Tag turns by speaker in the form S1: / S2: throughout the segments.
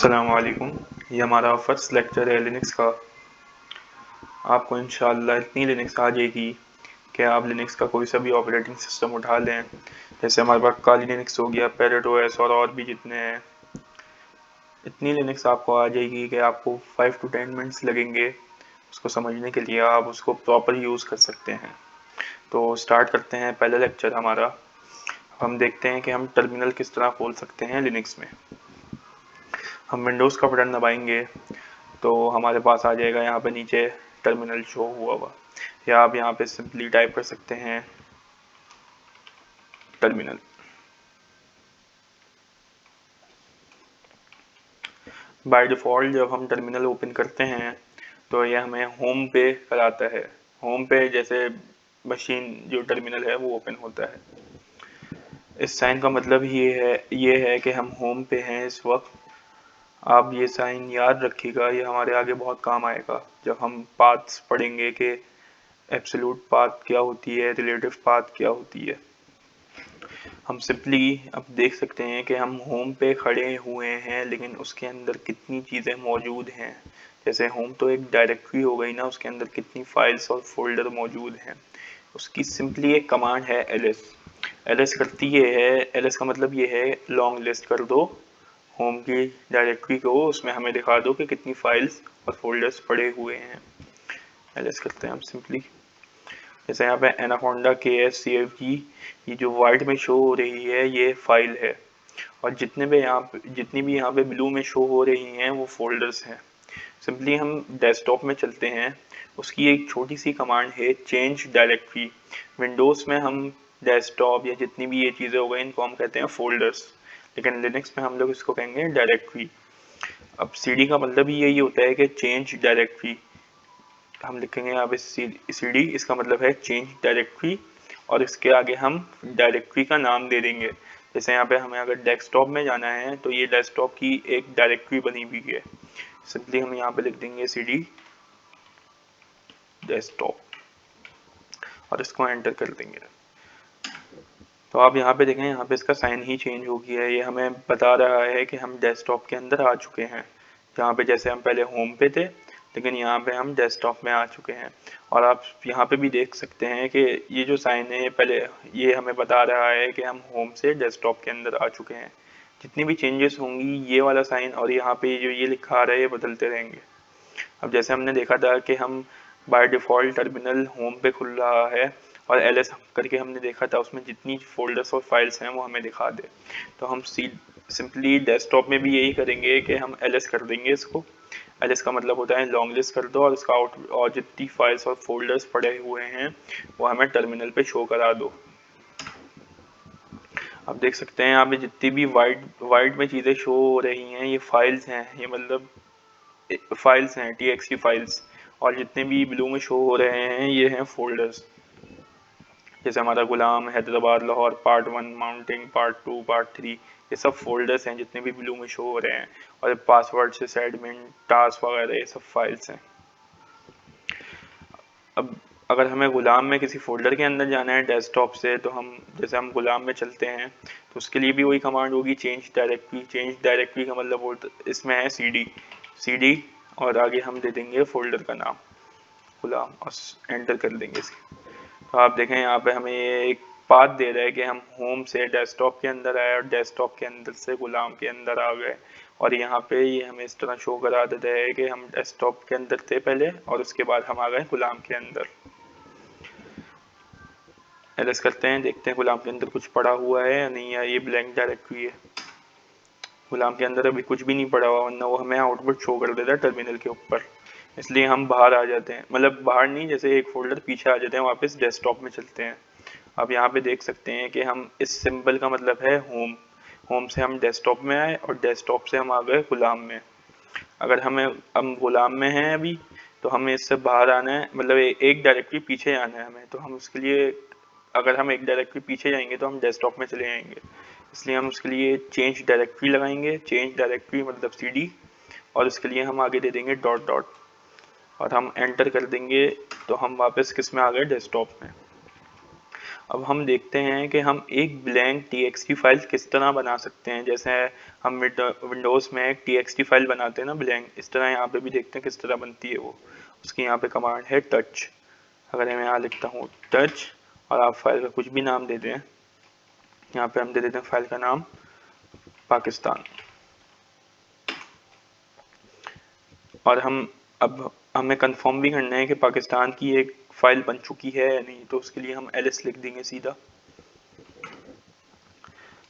S1: अस्सलामुअलैकुम। ये हमारा फर्स्ट लेक्चर है लिनक्स का। आपको इंशाअल्लाह इतनी लिनक्स आ जाएगी कि आप लिनक्स का कोई सा भी ऑपरेटिंग सिस्टम उठा लें। जैसे हमारे पास काली लिनक्स हो गया, पैरेट ओएस और भी जितने हैं, इतनी लिनक्स आपको आ जाएगी कि आपको 5 to 10 मिनट्स लगेंगे उसको समझने के लिए। आप उसको प्रॉपर यूज़ कर सकते हैं। तो स्टार्ट करते हैं पहला लेक्चर हमारा। हम देखते हैं कि हम टर्मिनल किस तरह खोल सकते हैं लिनक्स में। हम विंडोज़ का बटन दबाएंगे तो हमारे पास आ जाएगा यहाँ पे नीचे टर्मिनल शो हुआ या आप यहाँ पे सिंपली टाइप कर सकते हैं टर्मिनल। बाय डिफ़ॉल्ट जब हम टर्मिनल ओपन करते हैं तो यह हमें होम पे कराता है। होम पे जैसे मशीन जो टर्मिनल है वो ओपन होता है। इस साइन का मतलब ये है कि हम होम पे हैं इस वक्त। आप ये साइन याद रखिएगा, ये हमारे आगे बहुत काम आएगा जब हम पाथ्स पढ़ेंगे कि एब्सोल्यूट पाथ क्या होती है, रिलेटिव पाथ क्या होती है। हम सिंपली अब देख सकते हैं कि हम होम पे खड़े हुए हैं, लेकिन उसके अंदर कितनी चीज़ें मौजूद हैं। जैसे होम तो एक डायरेक्टरी हो गई ना, उसके अंदर कितनी फाइल्स और फोल्डर मौजूद हैं। उसकी सिंपली एक कमांड है ls। ls करती ये है, ls का मतलब ये है लॉन्ग लिस्ट कर दो होम की डायरेक्टरी को, उसमें हमें दिखा दो कि कितनी फाइल्स और फोल्डर्स पड़े हुए हैं। ls करते हैं हम सिंपली। जैसे यहाँ पे एनाकोंडा KSCFG, ये जो वाइट में शो हो रही है ये फाइल है, और जितनी भी यहाँ पे ब्लू में शो हो रही हैं वो फोल्डर्स हैं। सिंपली हम डेस्कटॉप में चलते हैं, उसकी एक छोटी सी कमांड है चेंज डायरेक्टरी। विंडोज़ में हम डेस्कटॉप या जितनी भी ये चीज़ें हो गई इनको हम कहते हैं फोल्डर्स, लेकिन लिनक्स में हम लोग इसको कहेंगे डायरेक्टरी। अब CD का मतलब ही यही होता है कि चेंज डायरेक्टरी। हम लिखेंगे यहाँ पे CD, इसका मतलब है चेंज डायरेक्टरी, और इसके आगे हम डायरेक्टरी का नाम दे देंगे। जैसे यहाँ पे हमें अगर डेस्कटॉप में जाना है तो ये डेस्कटॉप की एक डायरेक्टरी बनी हुई है, सिंपली हम यहाँ पे लिख देंगे CD डेस्कटॉप और इसको एंटर कर देंगे। तो आप यहाँ पे देखें, यहाँ पे इसका साइन ही चेंज हो गया है। ये हमें बता रहा है कि हम डेस्कटॉप के अंदर आ चुके हैं। यहाँ पे जैसे हम पहले होम पे थे, लेकिन यहाँ पे हम डेस्कटॉप में आ चुके हैं। और आप यहाँ पे भी देख सकते हैं कि ये जो साइन है पहले ये हमें बता रहा है कि हम होम से डेस्कटॉप के अंदर आ चुके हैं। जितनी भी चेंजेस होंगी ये वाला साइन और यहाँ पे जो ये लिखा आ रहा है ये बदलते रहेंगे। अब जैसे हमने देखा था कि हम बाय डिफ़ॉल्ट टर्मिनल होम पे खुल रहा है, और ls करके हमने देखा था उसमें जितनी फोल्डर्स और फाइल्स हैं वो हमें दिखा दे। तो हम सिंपली डेस्कटॉप में भी यही करेंगे कि हम ls कर देंगे इसको। ls का मतलब होता है लॉन्ग लिस्ट कर दो, और इसका आउट और जितनी फाइल्स और फोल्डर्स पड़े हुए हैं वो हमें टर्मिनल पे शो करा दो। आप देख सकते हैं यहाँ पे जितनी भी वाइट में चीज़ें शो हो रही हैं ये फाइल्स हैं, ये मतलब फाइल्स हैं txt फाइल्स, और जितने भी ब्लू में शो हो रहे हैं ये हैं फोल्डर्स। जैसे हमारा गुलाम, Hyderabad, Lahore, part 1, mounting, part 2, part 3, ये सब फोल्डर्स हैं जितने भी ब्लू में शो हो रहे हैं। और पासवर्ड से एडमिन, टास्क वगैरह ये सब फाइल्स हैं। अब अगर हमें गुलाम में किसी फोल्डर के अंदर जाना है डेस्कटॉप से, तो हम गुलाम में चलते हैं तो उसके लिए भी वही कमांड होगी चेंज डायरेक्टरी। चेंज डायरेक्टरी का मतलब इसमें है CD, और आगे हम दे देंगे फोल्डर का नाम गुलाम और एंटर कर देंगे इसके। तो आप देखें यहाँ पे हमें ये एक पाथ दे रहा है कि हम होम से डेस्कटॉप के अंदर आए और डेस्कटॉप के अंदर से गुलाम के अंदर आ गए। और यहाँ पे ये हमें इस तरह शो करा देता है कि हम डेस्कटॉप के अंदर थे पहले और उसके बाद हम आ गए गुलाम के अंदर। ls करते हैं, देखते हैं गुलाम के अंदर कुछ पड़ा हुआ है या नहीं, या ये ब्लैंक डायरेक्टरी है। गुलाम के अंदर अभी कुछ भी नहीं पड़ा हुआ, वरना वो हमें आउटपुट शो कर देता है टर्मिनल के ऊपर। इसलिए हम बाहर आ जाते हैं, मतलब बाहर नहीं, जैसे एक फोल्डर पीछे आ जाते हैं, वापस डेस्कटॉप में चलते हैं। अब यहाँ पे देख सकते हैं कि हम इस सिंबल का मतलब है होम। होम से हम डेस्कटॉप में आए और डेस्कटॉप से हम आ गए गुलाम में। अगर हम गुलाम में हैं अभी, तो हमें इससे बाहर आना है, मतलब एक डायरेक्टरी पीछे आना है हमें। तो हम उसके लिए, अगर हम एक डायरेक्टरी पीछे जाएंगे तो हम डेस्कटॉप में चले जाएंगे, इसलिए हम उसके लिए चेंज डायरेक्टरी लगाएंगे। चेंज डायरेक्टरी मतलब CD, और इसके लिए हम आगे दे देंगे डॉट डॉट, और हम एंटर कर देंगे तो हम वापस किस में आ गए, डेस्कटॉप में। अब हम देखते हैं कि हम एक ब्लैंक txt फाइल किस तरह बना सकते हैं। जैसे हम विंडोज़ में एक txt फाइल बनाते हैं ना ब्लैंक, इस तरह यहाँ पे भी देखते हैं किस तरह बनती है वो। उसकी यहाँ पे कमांड है टच। अगर मैं यहाँ लिखता हूँ टच और आप फाइल का कुछ भी नाम दे दें, यहाँ पे हम दे देते हैं फाइल का नाम पाकिस्तान। और अब हमें कंफर्म भी करना है कि पाकिस्तान की एक फाइल बन चुकी है या नहीं, तो उसके लिए हम ls लिख देंगे सीधा।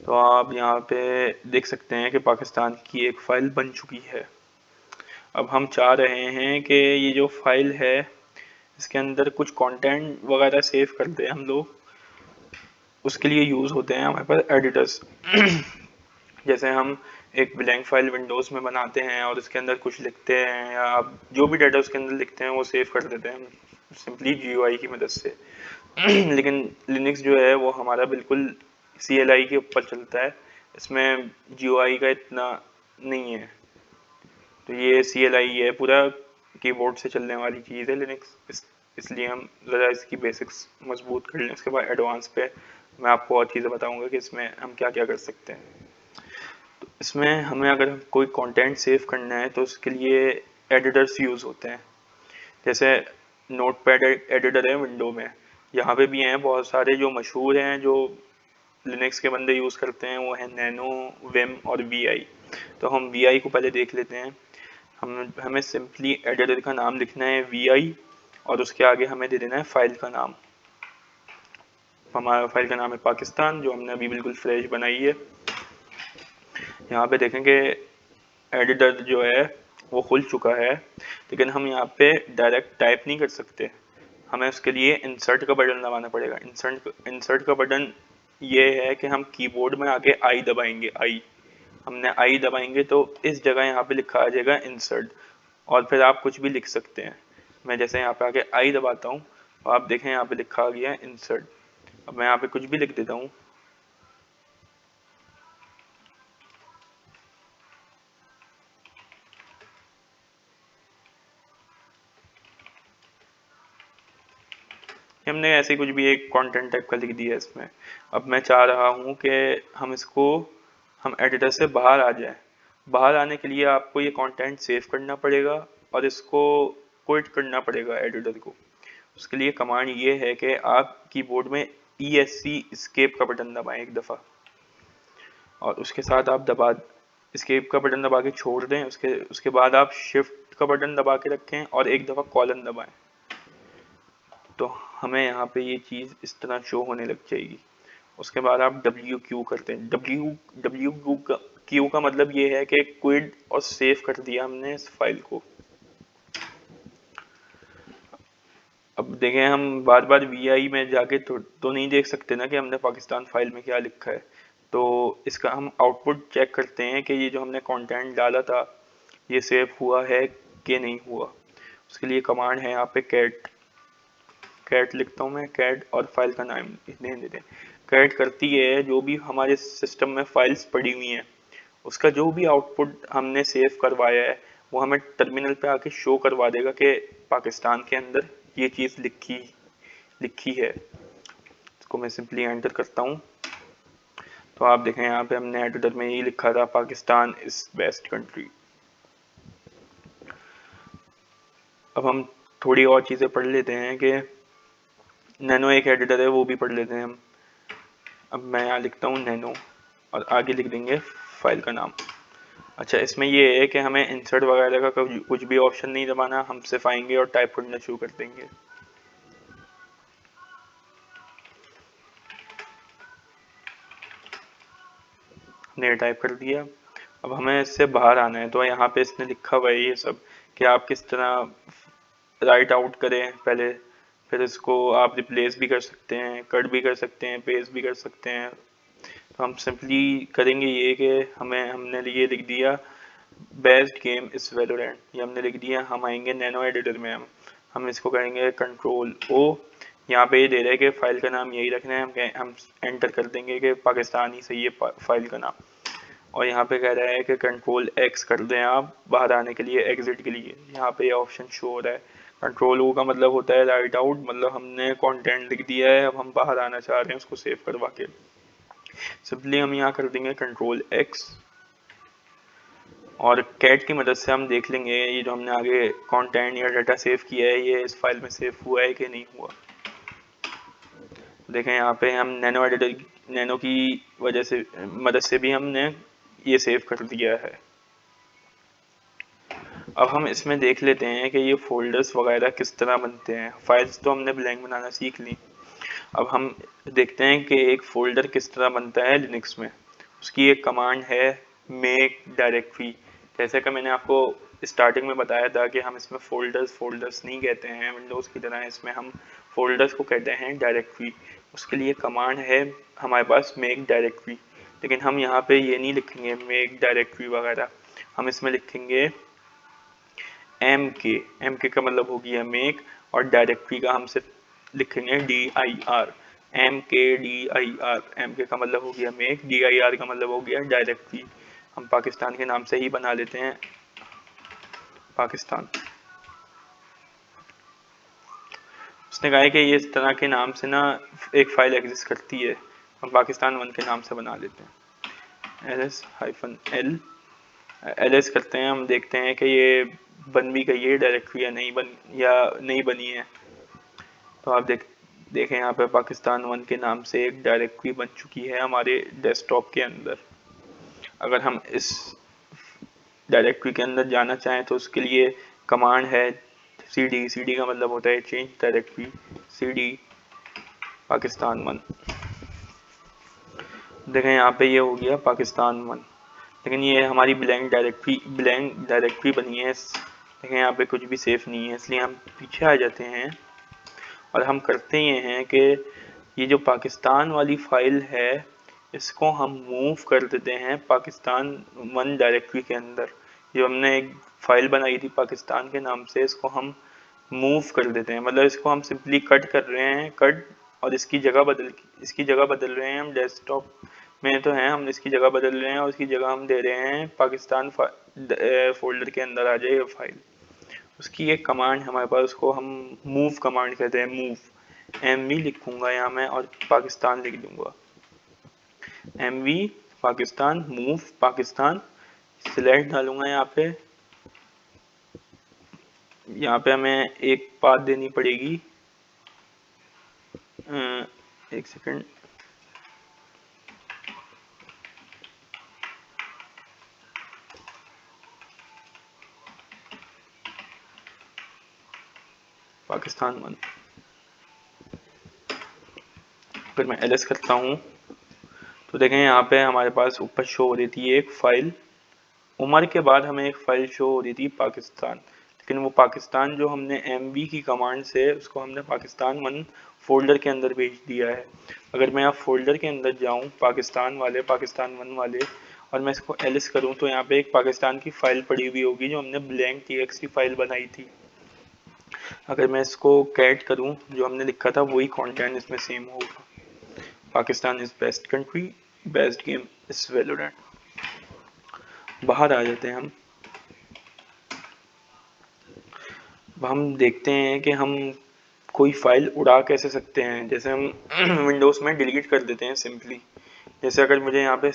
S1: तो आप यहाँ पे देख सकते हैं कि पाकिस्तान की एक फ़ाइल बन चुकी है। अब हम चाह रहे हैं कि ये जो फाइल है इसके अंदर कुछ कंटेंट वगैरह सेव करते हैं हम लोग। उसके लिए यूज़ होते हैं हमारे पास एडिटर्स। जैसे हम एक ब्लैंक फाइल विंडोज़ में बनाते हैं और उसके अंदर कुछ लिखते हैं, या आप जो भी डाटा उसके अंदर लिखते हैं वो सेव कर देते हैं सिंपली GUI की मदद से। लेकिन लिनक्स जो है वो हमारा बिल्कुल CLI के ऊपर चलता है, इसमें GUI का इतना नहीं है। तो ये CLI है, पूरा कीबोर्ड से चलने वाली चीज़ है लिनक्स। इसलिए हम ज़रा इसकी बेसिक्स मजबूत कर लें, उसके बाद एडवांस पे मैं आपको और चीज़ें बताऊंगा कि इसमें हम क्या क्या कर सकते हैं। तो इसमें हमें अगर कोई कंटेंट सेव करना है तो उसके लिए एडिटर्स यूज़ होते हैं। जैसे नोटपैड एडिटर है विंडो में, यहाँ पे भी हैं बहुत सारे। जो मशहूर हैं जो लिनक्स के बंदे यूज़ करते हैं वो है नैनो, विम और VI। तो हम VI को पहले देख लेते हैं। हमें सिंपली एडिटर का नाम लिखना है VI और उसके आगे हमें दे देना है फाइल का नाम। हमारा फाइल का नाम है पाकिस्तान, जो हमने अभी बिल्कुल फ्रेश बनाई है। यहाँ पे देखेंगे एडिटर जो है वो खुल चुका है, लेकिन हम यहाँ पे डायरेक्ट टाइप नहीं कर सकते। हमें उसके लिए इंसर्ट का बटन दबाना पड़ेगा। इंसर्ट का बटन ये है कि हम कीबोर्ड में आके आई दबाएंगे। हमने आई दबाएंगे तो इस जगह यहाँ पे लिखा आ जाएगा इंसर्ट, और फिर आप कुछ भी लिख सकते हैं। मैं जैसे यहाँ पे आके आई दबाता हूँ तो आप देखें यहाँ पे लिखा आ गया है इंसर्ट। अब मैं यहाँ पे कुछ भी लिख देता हूँ। हमने ऐसे कुछ भी एक कंटेंट टाइप का लिख दिया इसमें। अब मैं चाह रहा हूँ कि हम एडिटर से बाहर आ जाएं। बाहर आने के लिए आपको ये कंटेंट सेव करना पड़ेगा और इसको क्विट करना पड़ेगा एडिटर को। उसके लिए कमांड ये है कि आप कीबोर्ड में ESC एस्केप का बटन दबाएं एक दफ़ा, और उसके साथ आप एस्केप का बटन दबा के छोड़ दें। उसके बाद आप शिफ्ट का बटन दबा के रखें और एक दफ़ा कॉलन दबाएं। तो हमें यहाँ पे ये चीज़ इस तरह शो होने लग जाएगी। उसके बाद आप WQ करते हैं। WQ का मतलब ये है कि क्विट और सेव कर दिया हमने इस फाइल को। अब देखें हम बार बार VI में जाके तो नहीं देख सकते ना कि हमने पाकिस्तान फाइल में क्या लिखा है। तो इसका हम आउटपुट चेक करते हैं कि ये जो हमने कंटेंट डाला था ये सेव हुआ है कि नहीं हुआ। उसके लिए कमांड है यहाँ पे कैट लिखता हूँ मैं, कैट और फाइल का नाम दे देते हैं। कैट करती है जो भी हमारे सिस्टम में फाइल्स पड़ी हुई हैं, उसका जो भी आउटपुट हमने सेव करवाया है वो हमें टर्मिनल पे आके शो करवा देगा कि पाकिस्तान के अंदर ये चीज़ लिखी है। इसको मैं सिंपली एंटर करता हूँ तो आप देखें यहाँ पे हमने एडिटर में ये लिखा था पाकिस्तान इज बेस्ट कंट्री। अब हम थोड़ी और चीज़ें पढ़ लेते हैं कि नैनो एक एडिटर है, वो भी पढ़ लेते हैं हम। अब मैं यहाँ लिखता हूँ नैनो और आगे लिख देंगे फाइल का नाम। अच्छा, इसमें ये है कि हमें इंसर्ट वगैरह का कुछ भी ऑप्शन नहीं दबाना, हम सिर्फ आएंगे और टाइप करना शुरू कर देंगे। हमने टाइप कर दिया। अब हमें इससे बाहर आना है, तो यहाँ पे इसने लिखा हुआ है ये सब कि आप किस तरह राइट आउट करें पहले, फिर इसको आप रिप्लेस भी कर सकते हैं, कट भी कर सकते हैं, पेस्ट भी कर सकते हैं। तो हम सिंपली करेंगे ये कि हमने ये लिख दिया बेस्ट गेम इस वैलोरेंट, ये हमने लिख दिया। हम आएंगे नैनो एडिटर में, हम इसको करेंगे Ctrl+O। यहाँ पे ये दे रहा है कि फाइल का नाम यही रखना है। हम एंटर कर देंगे कि पाकिस्तान ही सही है फाइल का नाम। और यहाँ पे कह रहा है कि Ctrl+X कर दें आप बाहर आने के लिए, एग्जिट के लिए। यहाँ पे ये ऑप्शन शो हो रहा है कंट्रोल ओ का मतलब होता है राइट आउट, मतलब हमने कंटेंट लिख दिया है, अब हम बाहर आना चाह रहे हैं उसको सेव करवा के। सिंपली हम यहाँ कर देंगे कंट्रोल एक्स और कैट की मदद से हम देख लेंगे ये जो हमने आगे कंटेंट या डाटा सेव किया है ये इस फाइल में सेव हुआ है कि नहीं हुआ। देखें यहाँ पे हम नैनो एडिटर नैनो की वजह से मदद से भी हमने ये सेव कर दिया है। अब हम इसमें देख लेते हैं कि ये फोल्डर्स वगैरह किस तरह बनते हैं। फाइल्स तो हमने ब्लैंक बनाना सीख ली, अब हम देखते हैं कि एक फोल्डर किस तरह बनता है लिनक्स में। उसकी एक कमांड है मेक डायरेक्टरी। जैसे कि मैंने आपको स्टार्टिंग में बताया था कि हम इसमें फोल्डर्स नहीं कहते हैं विंडोज़ की तरह, इसमें हम फोल्डर्स को कहते हैं डायरेक्टरी। उसके लिए कमांड है हमारे पास मेक डायरेक्टरी, लेकिन हम यहाँ पे ये नहीं लिखेंगे मेक डायरेक्टरी वगैरह, हम इसमें लिखेंगे एम के का मतलब हो गया मेक, और डायरेक्टरी का हम सिर्फ लिखेंगे DIR, MKDIR। एम के का मतलब हो गया मेक, DIR का मतलब हो गया डायरेक्टरी। हम पाकिस्तान के नाम से ही बना लेते हैं पाकिस्तान। उसने कहा है कि ये इस तरह के नाम से ना एक फाइल एग्जिस्ट करती है, हम पाकिस्तान 1 के नाम से बना लेते हैं ls करते हैं। हम देखते हैं कि ये बन भी गई है डायरेक्टरी या नहीं बनी है। तो आप देखें यहाँ पे पाकिस्तान 1 के नाम से एक डायरेक्टरी बन चुकी है हमारे डेस्कटॉप के अंदर। अगर हम इस डायरेक्टरी के अंदर जाना चाहें तो उसके लिए कमांड है cd का मतलब होता है चेंज डायरेक्टरी, cd पाकिस्तान 1। देखें यहाँ पे ये हो गया पाकिस्तान 1, लेकिन ये हमारी ब्लैंक डायरेक्टरी बनी है। देखें यहाँ पे कुछ भी सेफ नहीं है, इसलिए हम पीछे आ जाते हैं और हम करते ये हैं कि ये जो पाकिस्तान वाली फाइल है इसको हम मूव कर देते हैं पाकिस्तान 1 डायरेक्टरी के अंदर। जो हमने एक फाइल बनाई थी पाकिस्तान के नाम से, इसको हम मूव कर देते हैं, मतलब इसको हम सिंपली कट कर रहे हैं और इसकी जगह बदल रहे हैं। हम डेस्कटॉप में तो हैं, हम इसकी जगह बदल रहे हैं और इसकी जगह हम दे रहे हैं पाकिस्तान फोल्डर के अंदर आ जाए ये फाइल। उसकी एक कमांड हमारे पास, उसको हम मूव कमांड कहते हैं। मूव MV लिखूंगा यहाँ मैं और पाकिस्तान लिख दूंगा, MV Pakistan, move Pakistan, select डालूंगा यहाँ पे हमें एक पाथ देनी पड़ेगी। एक सेकंड, पाकिस्तान 1। फिर मैं ls करता हूँ तो देखें यहाँ पे हमारे पास ऊपर शो हो रही थी एक फाइल उमर के बाद हमें एक फाइल शो हो रही थी पाकिस्तान, लेकिन वो पाकिस्तान जो हमने MV की कमांड से उसको हमने पाकिस्तान 1 फोल्डर के अंदर भेज दिया है। अगर मैं यहाँ फोल्डर के अंदर जाऊँ पाकिस्तान 1 वाले और मैं इसको ls करूँ तो यहाँ पे एक पाकिस्तान की फाइल पड़ी हुई होगी जो हमने ब्लैंक txt फाइल बनाई थी। अगर मैं इसको कैट करूँ जो हमने लिखा था वही कंटेंट इसमें सेम होगा, Pakistan is best country, best game is Valorant. बाहर आ जाते हैं हम। अब हम देखते हैं कि हम कोई फाइल उड़ा कैसे सकते हैं। जैसे हम विंडोज़ में डिलीट कर देते हैं सिंपली। जैसे अगर मुझे यहाँ पे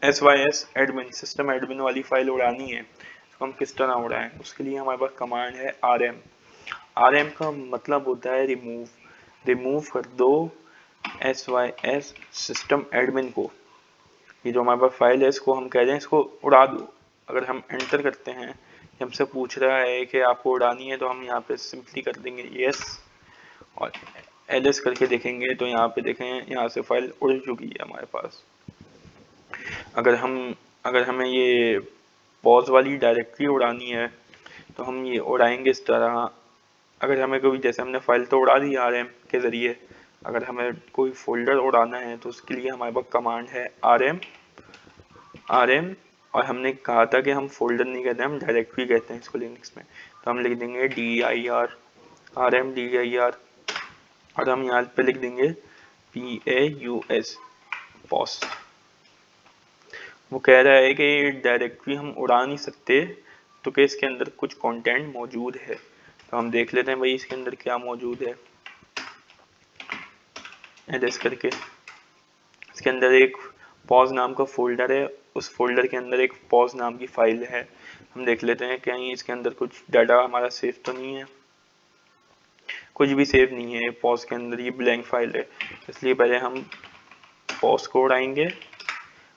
S1: SYS एडमिन सिस्टम एडमिन वाली फाइल उड़ानी है तो हम किस तरह उड़ाएं, उसके लिए हमारे पास कमांड है RM का मतलब होता है रिमूव कर दो SYS सिस्टम एडमिन को। ये जो हमारे पास फाइल है इसको हम कह रहे हैं इसको उड़ा दो। अगर हम एंटर करते हैं, हमसे पूछ रहा है कि आपको उड़ानी है, तो हम यहाँ पे सिंपली कर देंगे यस और ls करके देखेंगे तो यहाँ पे देखें यहाँ से फाइल उड़ चुकी है हमारे पास। अगर हमें ये पॉज वाली डायरेक्टरी उड़ानी है तो हम ये उड़ाएंगे इस तरह। अगर हमें कोई, जैसे हमने फाइल तो उड़ा दी RM के ज़रिए, अगर हमें कोई फोल्डर उड़ाना है तो उसके लिए हमारे पास कमांड है RM और हमने कहा था कि हम फोल्डर नहीं कहते, हम डायरेक्टरी कहते हैं इसको लिनक्स में। तो हम लिख देंगे DIR RM DIR और हम यहाँ पे लिख देंगे PAUS पॉस। वो कह रहा है कि डायरेक्टरी हम उड़ा नहीं सकते तो कि इसके अंदर कुछ कंटेंट मौजूद है। तो हम देख लेते हैं भाई इसके अंदर क्या मौजूद है। एलएस करके इसके अंदर एक पॉज नाम का फोल्डर है, उस फोल्डर के अंदर एक पॉज नाम की फाइल है। हम देख लेते हैं कहीं इसके अंदर कुछ डाटा हमारा सेव तो नहीं है। कुछ भी सेव नहीं है पॉज के अंदर, ये ब्लैंक फाइल है। इसलिए पहले हम पॉज कोड आएंगे,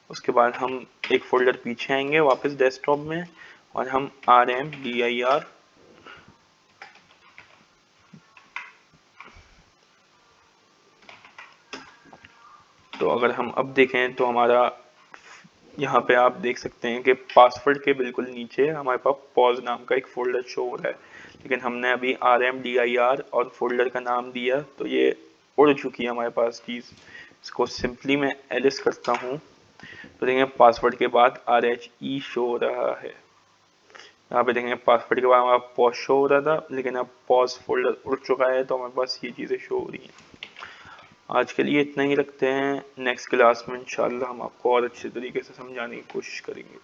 S1: उसके बाद हम एक फोल्डर पीछे आएंगे वापस डेस्कटॉप में, और हम RMDIR तो अगर हम अब देखें तो हमारा यहाँ पे आप देख सकते हैं कि पासवर्ड के बिल्कुल नीचे हमारे पास पॉज नाम का एक फोल्डर शो हो रहा है, लेकिन हमने अभी RMDIR और फोल्डर का नाम दिया तो ये उड़ चुकी है हमारे पास चीज़। इसको सिंपली मैं एलिस करता हूँ तो देखेंगे पासवर्ड के बाद RHE शो हो रहा है। यहाँ पे देखेंगे पासवर्ड के बाद हमारा पॉज शो हो रहा था, लेकिन अब पॉज फोल्डर उड़ चुका है तो हमारे पास ये चीज़ें शो हो रही हैं। आज के लिए इतना ही रखते हैं, नेक्स्ट क्लास में इंशाल्लाह हम आपको और अच्छे तरीके से समझाने की कोशिश करेंगे।